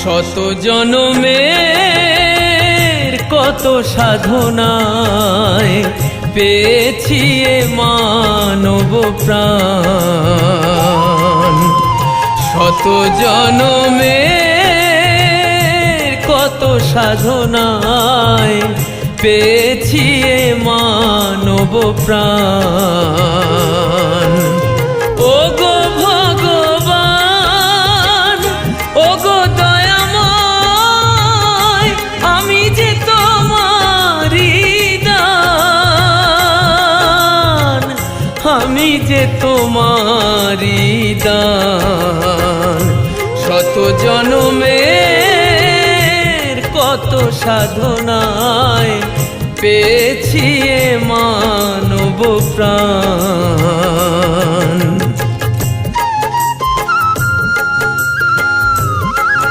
শত জনমের কত সাধনায় পেয়েছি এ মানব প্রাণ। শত জনমের কত সাধনায় পেয়েছি এ মানব প্রাণ। ও গো ভগবান, ও গো দয়াময়, আমি যে তোমারি দান, আমি যে তোমারি দান। শত জনমের কত সাধনায় পেয়েছি এ মানব প্রাণ।